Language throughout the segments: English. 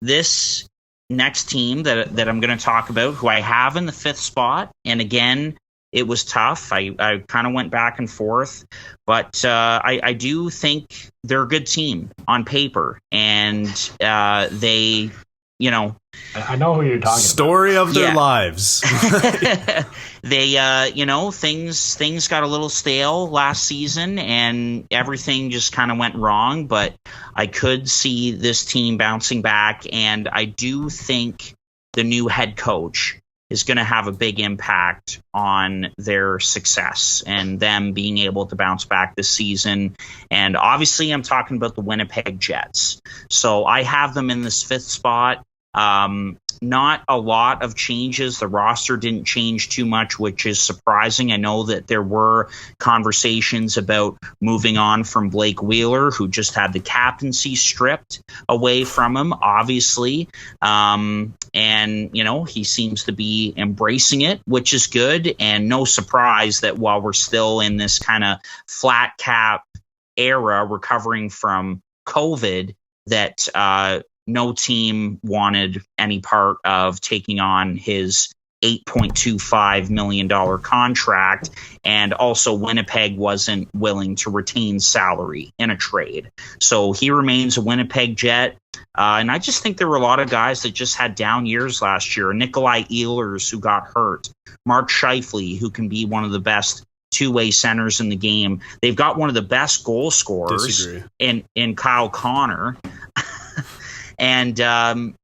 this next team that I'm going to talk about, who I have in the fifth spot, and again, it was tough. I kind of went back and forth, but I do think they're a good team on paper, and they, you know, I know who you're talking story about. of their lives. They, things got a little stale last season, and everything just kind of went wrong. But I could see this team bouncing back, and I do think the new head coach is going to have a big impact on their success and them being able to bounce back this season. And obviously, I'm talking about the Winnipeg Jets. So I have them in this fifth spot. Not a lot of changes. The roster didn't change too much, which is surprising. I know that there were conversations about moving on from Blake Wheeler, who just had the captaincy stripped away from him, obviously. And, he seems to be embracing it, which is good. And no surprise that while we're still in this kind of flat cap era, recovering from COVID, that no team wanted any part of taking on his $8.25 million contract, and also Winnipeg wasn't willing to retain salary in a trade. So he remains a Winnipeg Jet. And I just think there were a lot of guys that just had down years last year. Nikolai Ehlers, who got hurt. Mark Scheifele, who can be one of the best two-way centers in the game. They've got one of the best goal scorers in Kyle Connor. And Connor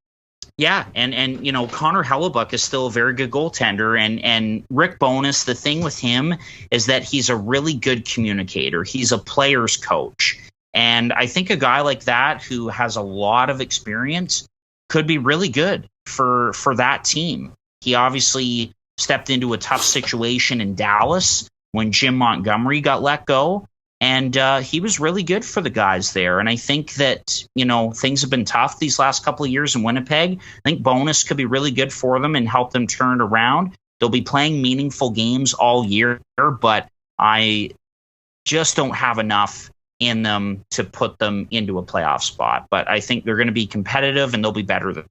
Hellebuck is still a very good goaltender. And Rick Bowness, the thing with him is that he's a really good communicator. He's a player's coach. And I think a guy like that who has a lot of experience could be really good for that team. He obviously stepped into a tough situation in Dallas when Jim Montgomery got let go. And he was really good for the guys there. And I think that, things have been tough these last couple of years in Winnipeg. I think Bowness could be really good for them and help them turn it around. They'll be playing meaningful games all year, but I just don't have enough in them to put them into a playoff spot. But I think they're going to be competitive, and they'll be better than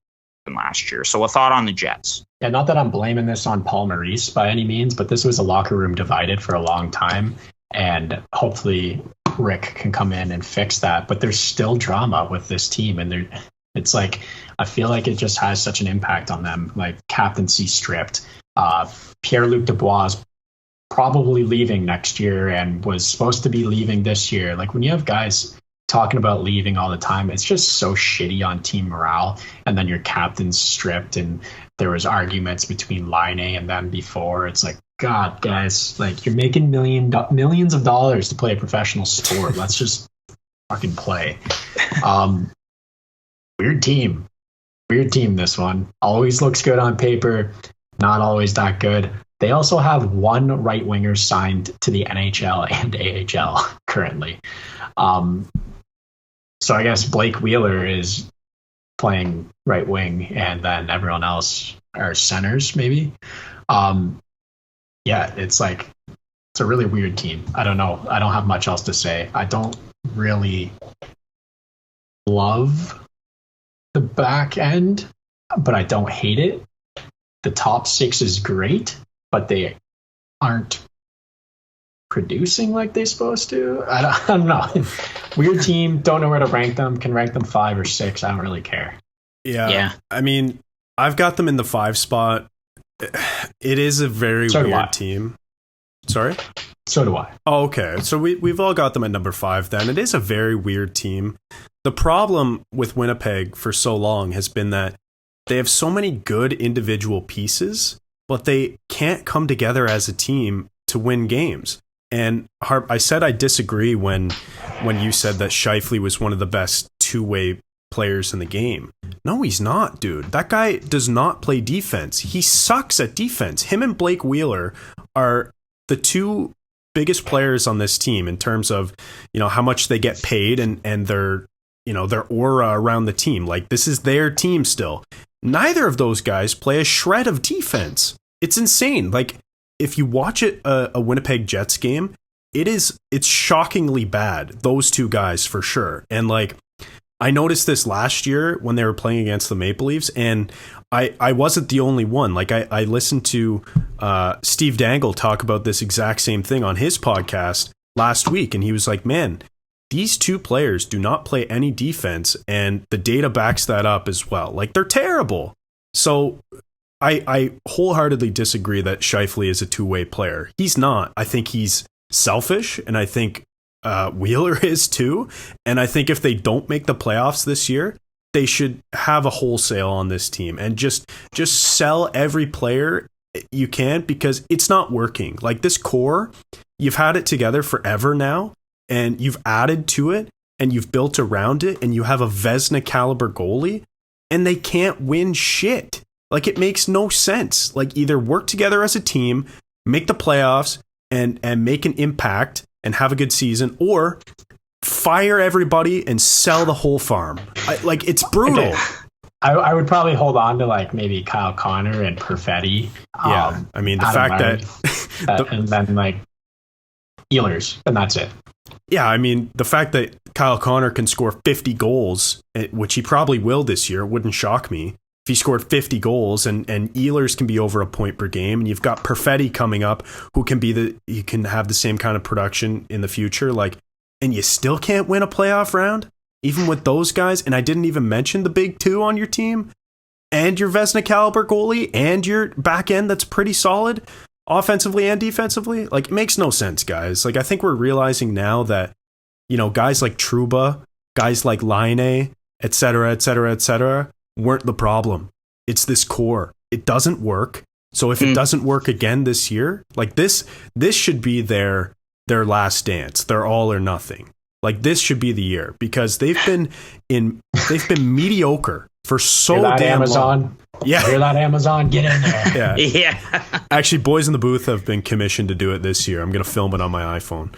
last year. So a thought on the Jets. Yeah, not that I'm blaming this on Paul Maurice by any means, but this was a locker room divided for a long time. And hopefully Rick can come in and fix that. But there's still drama with this team. And it's like, I feel like it just has such an impact on them. Like captaincy stripped. Pierre-Luc Dubois is probably leaving next year and was supposed to be leaving this year. Like when you have guys talking about leaving all the time, it's just so shitty on team morale. And then your captain's stripped, and there was arguments between Line A and them before. It's like, God, guys, like you're making millions of dollars to play a professional sport. Let's just fucking play. Weird team. This one always looks good on paper, not always that good. They also have one right winger signed to the NHL and AHL currently. So I guess Blake Wheeler is playing right wing, and then everyone else are centers, maybe. Yeah, it's a really weird team. I don't know. I don't have much else to say. I don't really love the back end, but I don't hate it. The top six is great, but they aren't producing like they're supposed to. I don't know. Weird team. Don't know where to rank them. Can rank them 5 or 6. I don't really care. Yeah. I mean, I've got them in the 5 spot. It is a very weird team. Sorry? So do I. Oh, okay. So we've all got them at number 5 then. It is a very weird team. The problem with Winnipeg for so long has been that they have so many good individual pieces, but they can't come together as a team to win games. And Harp, I said I disagree when you said that Scheifele was one of the best two-way players in the game. No, he's not, dude. That guy does not play defense. He sucks at defense. Him and Blake Wheeler are the two biggest players on this team in terms of, how much they get paid and their aura around the team. Like, this is their team still. Neither of those guys play a shred of defense. It's insane. Like, if you watch a Winnipeg Jets game, it's shockingly bad. Those two guys for sure. And like, I noticed this last year when they were playing against the Maple Leafs, and I wasn't the only one. Like I listened to Steve Dangle talk about this exact same thing on his podcast last week, and he was like, man, these two players do not play any defense, and the data backs that up as well. Like, they're terrible. So I wholeheartedly disagree that Scheifele is a two-way player. He's not. I think he's selfish, and I think Wheeler is too. And I think if they don't make the playoffs this year, they should have a wholesale on this team and just sell every player you can, because it's not working. Like, this core, you've had it together forever now, and you've added to it, and you've built around it, and you have a Vezina caliber goalie, and they can't win shit. Like, it makes no sense. Like, either work together as a team, make the playoffs, and make an impact and have a good season, or fire everybody and sell the whole farm. It's brutal. Okay. I would probably hold on to, like, maybe Kyle Connor and Perfetti. Yeah, I mean, the fact that and then, like, Ehlers, and that's it. Yeah, I mean, the fact that Kyle Connor can score 50 goals, which he probably will this year, wouldn't shock me. If he scored 50 goals, and Ehlers can be over a point per game, and you've got Perfetti coming up, who you can have the same kind of production in the future, like, and you still can't win a playoff round, even with those guys. And I didn't even mention the big two on your team, and your Vezina caliber goalie, and your back end that's pretty solid, offensively and defensively. Like, it makes no sense, guys. Like, I think we're realizing now that, you know, guys like Trouba, guys like Laine, et cetera, weren't the problem. It's this core. It doesn't work. So if it doesn't work again this year, like, this should be their last dance. They're all or nothing. Like, this should be the year, because they've been mediocre for so damn Amazon long. Yeah. Hear that, Amazon? Get in there. Yeah. Actually, boys in the booth have been commissioned to do it this year. I'm going to film it on my iPhone.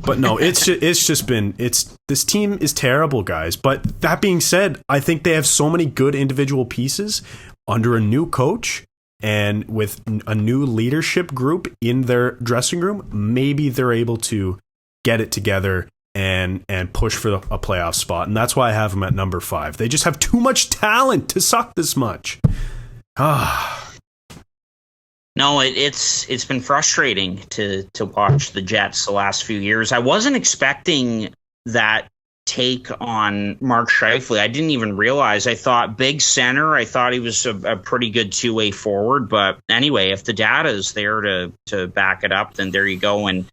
But no, this team is terrible, guys. But that being said, I think they have so many good individual pieces under a new coach and with a new leadership group in their dressing room. Maybe they're able to get it together and push for a playoff spot. And that's why I have them at number 5. They just have too much talent to suck this much. No, it's been frustrating to watch the Jets the last few years. I wasn't expecting that take on Mark Scheifele. I didn't even realize. I thought big center. I thought he was a pretty good two-way forward. But anyway, if the data is there to back it up, then there you go. And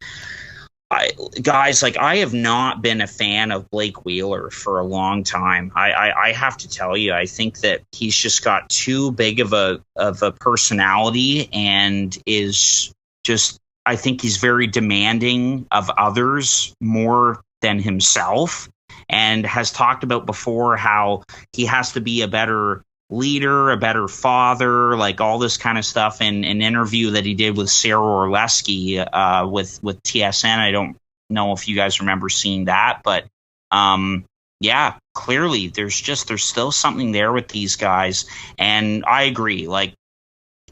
I have not been a fan of Blake Wheeler for a long time. I have to tell you, I think that he's just got too big of a personality, and is just, I think he's very demanding of others more than himself, and has talked about before how he has to be a better leader, a better father, like all this kind of stuff. In an interview that he did with Sarah Orlesky with TSN, I don't know if you guys remember seeing that, but yeah, clearly there's still something there with these guys. And I agree, like,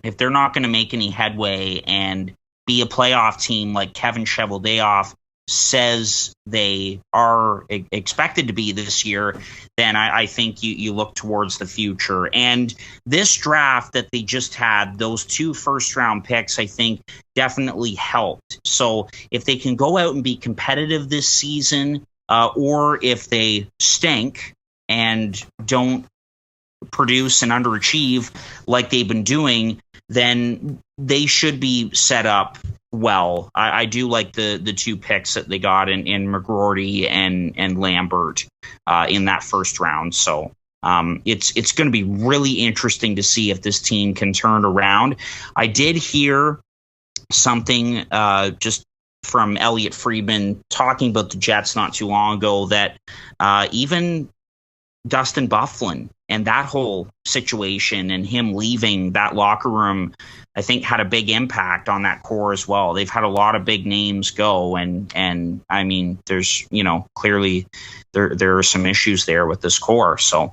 if they're not going to make any headway and be a playoff team like Kevin Cheveldayoff says they are expected to be this year, then I think you look towards the future. And this draft that they just had, those 2 first-round picks, I think definitely helped. So if they can go out and be competitive this season, or if they stink and don't produce and underachieve like they've been doing, then they should be set up well. I do like the 2 picks that they got in McGroarty and Lambert in that first round. So it's going to be really interesting to see if this team can turn around. I did hear something just from Elliot Friedman talking about the Jets not too long ago, that even Dustin Byfuglien and that whole situation and him leaving that locker room, I think, had a big impact on that core as well. They've had a lot of big names go, and I mean, there's, clearly there are some issues there with this core. So